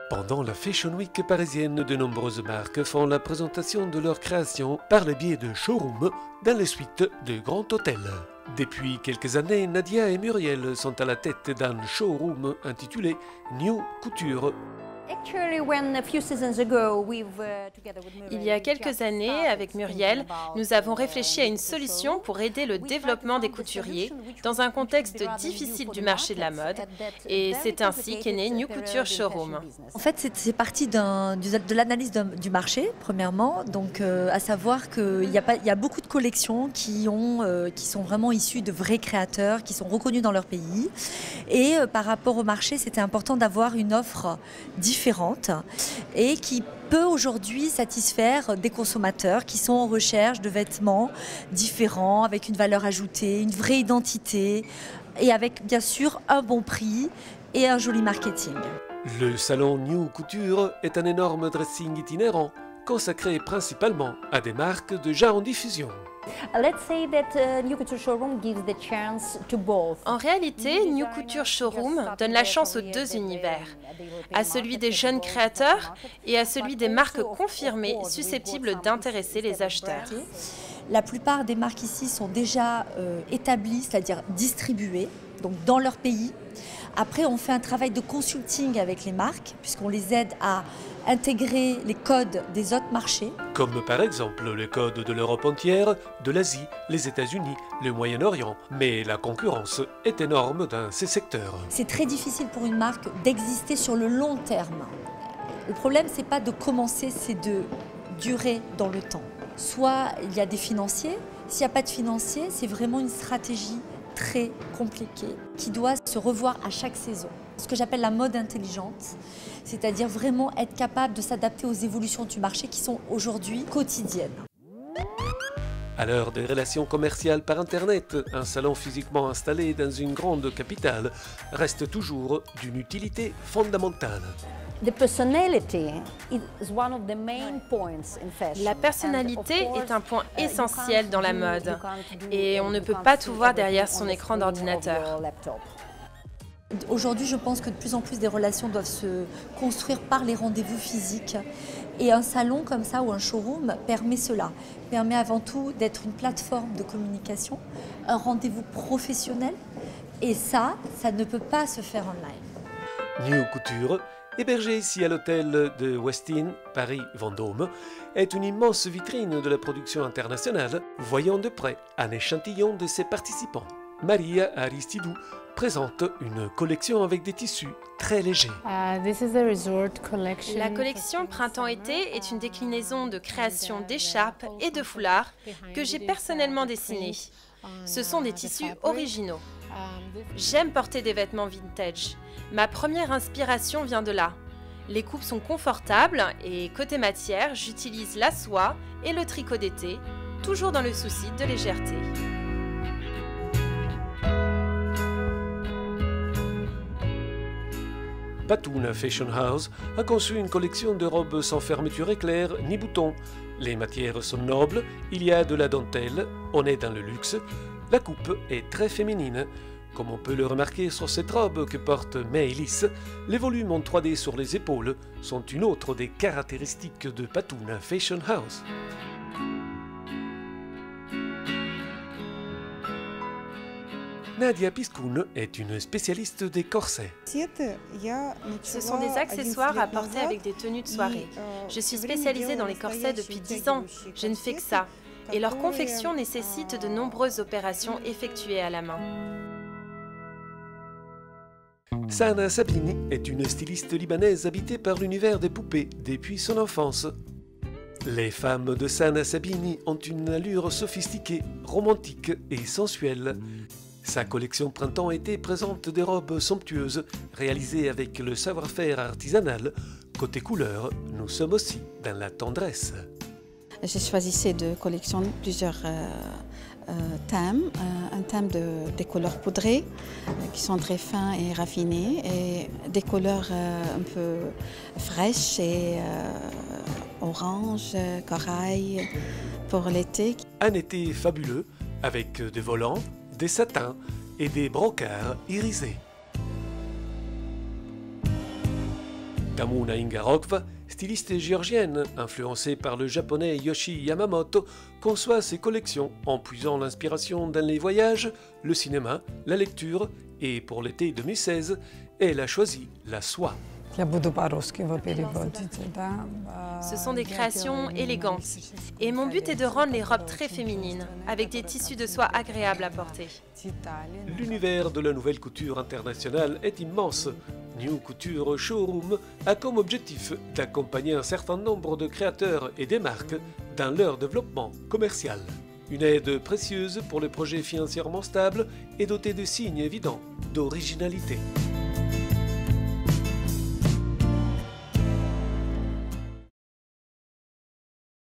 Pendant la Fashion Week parisienne, de nombreuses marques font la présentation de leurs créations par le biais de showrooms dans les suites de grands hôtels. Depuis quelques années, Nadia et Muriel sont à la tête d'un showroom intitulé New Couture. Il y a quelques années, avec Muriel, nous avons réfléchi à une solution pour aider le développement des couturiers dans un contexte difficile du marché de la mode. Et c'est ainsi qu'est né New Couture Showroom. En fait, c'est parti de l'analyse du marché, premièrement. Donc, à savoir qu'il y a beaucoup de collections qui sont vraiment issues de vrais créateurs, qui sont reconnus dans leur pays. Et par rapport au marché, c'était important d'avoir une offre différente et qui peut aujourd'hui satisfaire des consommateurs qui sont en recherche de vêtements différents, avec une valeur ajoutée, une vraie identité et avec bien sûr un bon prix et un joli marketing. Le salon New Couture est un énorme dressing itinérant consacré principalement à des marques déjà en diffusion. En réalité, New Couture Showroom donne la chance aux deux univers, à celui des jeunes créateurs et à celui des marques confirmées susceptibles d'intéresser les acheteurs. La plupart des marques ici sont déjà établies, c'est-à-dire distribuées, donc dans leur pays. Après, on fait un travail de consulting avec les marques, puisqu'on les aide à intégrer les codes des autres marchés. Comme par exemple les codes de l'Europe entière, de l'Asie, les États-Unis, le Moyen-Orient. Mais la concurrence est énorme dans ces secteurs. C'est très difficile pour une marque d'exister sur le long terme. Le problème, c'est pas de commencer, c'est de durer dans le temps. Soit il y a des financiers, s'il n'y a pas de financiers, c'est vraiment une stratégie très compliquée qui doit se revoir à chaque saison. Ce que j'appelle la mode intelligente, c'est-à-dire vraiment être capable de s'adapter aux évolutions du marché qui sont aujourd'hui quotidiennes. À l'heure des relations commerciales par Internet, un salon physiquement installé dans une grande capitale reste toujours d'une utilité fondamentale. La personnalité est un point essentiel dans la mode et on ne peut pas tout voir derrière son écran d'ordinateur. Aujourd'hui, je pense que de plus en plus des relations doivent se construire par les rendez-vous physiques. Et un salon comme ça ou un showroom permet cela. Permet avant tout d'être une plateforme de communication, un rendez-vous professionnel. Et ça ne peut pas se faire online. New Couture, hébergé ici à l'hôtel de Westin, Paris-Vendôme, est une immense vitrine de la production internationale, voyant de près un échantillon de ses participants. Maria Aristidou présente une collection avec des tissus très légers. La collection Printemps-été est une déclinaison de création d'écharpes et de foulards que j'ai personnellement dessinés. Ce sont des tissus originaux. J'aime porter des vêtements vintage. Ma première inspiration vient de là. Les coupes sont confortables et côté matière, j'utilise la soie et le tricot d'été, toujours dans le souci de légèreté. Patoun Fashion House a conçu une collection de robes sans fermeture éclair ni boutons. Les matières sont nobles, il y a de la dentelle, on est dans le luxe. La coupe est très féminine. Comme on peut le remarquer sur cette robe que porte Maëlys, les volumes en 3D sur les épaules sont une autre des caractéristiques de Patoun Fashion House. Nadia Piscoun est une spécialiste des corsets. Ce sont des accessoires à porter avec des tenues de soirée. Je suis spécialisée dans les corsets depuis 10 ans. Je ne fais que ça. Et leur confection nécessite de nombreuses opérations effectuées à la main. Sana Sabini est une styliste libanaise habitée par l'univers des poupées depuis son enfance. Les femmes de Sana Sabini ont une allure sophistiquée, romantique et sensuelle. Sa collection Printemps-été présente des robes somptueuses réalisées avec le savoir-faire artisanal. Côté couleur, nous sommes aussi dans la tendresse. J'ai choisi ces deux collections plusieurs thèmes. Un thème des couleurs poudrées qui sont très fins et raffinées et des couleurs un peu fraîches et orange, corail pour l'été. Un été fabuleux avec des volants, des satins et des brocarts irisés. Damuna Ingarokva, styliste géorgienne influencée par le japonais Yoshi Yamamoto, conçoit ses collections en puisant l'inspiration dans les voyages, le cinéma, la lecture et pour l'été 2016, elle a choisi la soie. Ce sont des créations élégantes et mon but est de rendre les robes très féminines, avec des tissus de soie agréables à porter. L'univers de la nouvelle couture internationale est immense. New Couture Showroom a comme objectif d'accompagner un certain nombre de créateurs et des marques dans leur développement commercial. Une aide précieuse pour les projets financièrement stables et dotés de signes évidents d'originalité.